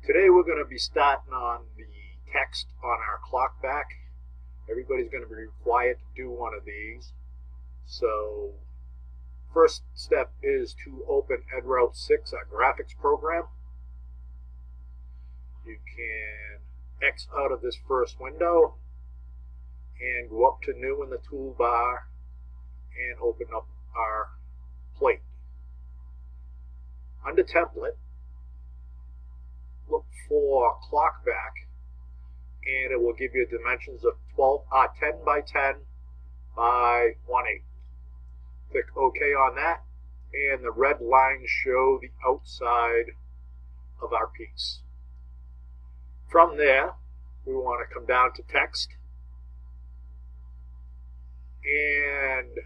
Today we're going to be starting on the text on our clock back. Everybody's going to be required to do one of these. So first step is to open EdRoute 6, our graphics program. You can X out of this first window and go up to New in the toolbar and open up our plate. Under Template, look for clock back, and it will give you dimensions of 10 by 10 by 1/8. Click OK on that, and the red lines show the outside of our piece. From there, we want to come down to text, and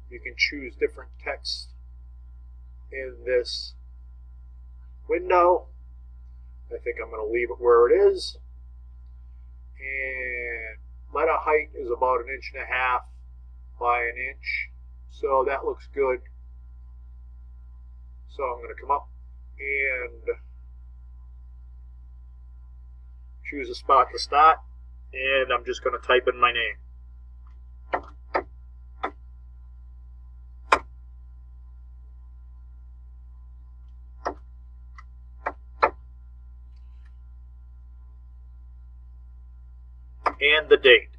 you can choose different text in this window. I think I'm going to leave it where it is. And letter height is about 1.5 inches by 1 inch. So that looks good. So I'm going to come up and choose a spot to start. And I'm just going to type in my name. And the date,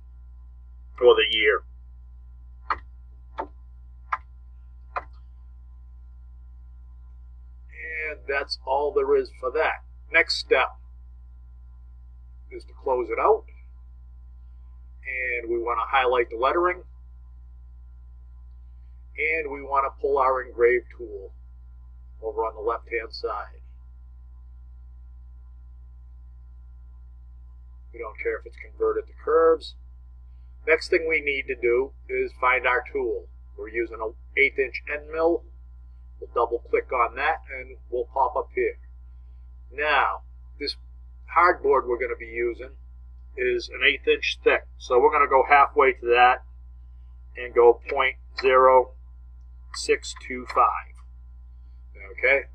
or the year. And that's all there is for that. Next step is to close it out. And we want to highlight the lettering. And we want to pull our engrave tool over on the left-hand side. We don't care if it's converted to curves. Next thing we need to do is find our tool. We're using an 1/8 inch end mill. We'll double click on that and we'll pop up here. Now, this hardboard we're going to be using is an 1/8 inch thick. So we're going to go halfway to that and go 0.0625. Okay?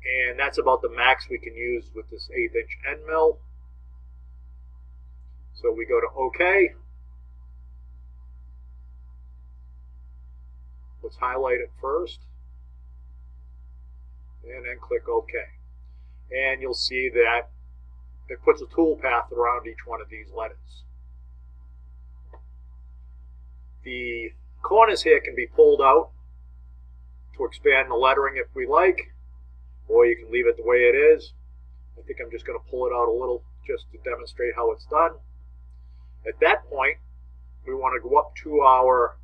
And that's about the max we can use with this 1/8 inch end mill. So we go to OK. Let's highlight it first. And then click OK. And you'll see that it puts a tool path around each one of these letters. The corners here can be pulled out to expand the lettering if we like, or you can leave it the way it is. I think I'm just going to pull it out a little just to demonstrate how it's done. At that point, we want to go up to our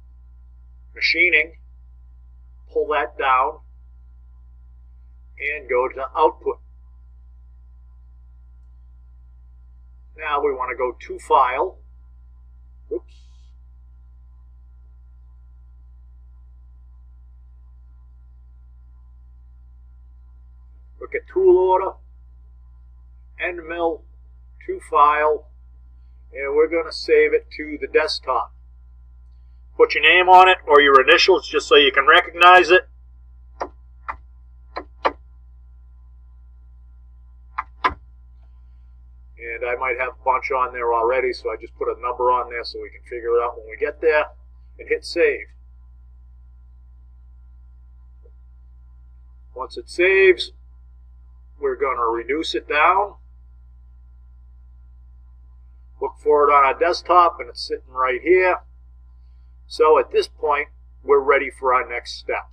machining, pull that down, and go to Output. Now we want to go to File. Oops. Look at Tool Order, End Mill, to File. And we're going to save it to the desktop. Put your name on it or your initials just so you can recognize it. And I might have a bunch on there already, so I just put a number on there so we can figure it out when we get there. And hit Save. Once it saves, we're going to reduce it down. Look for it on our desktop, and it's sitting right here. So at this point, we're ready for our next step.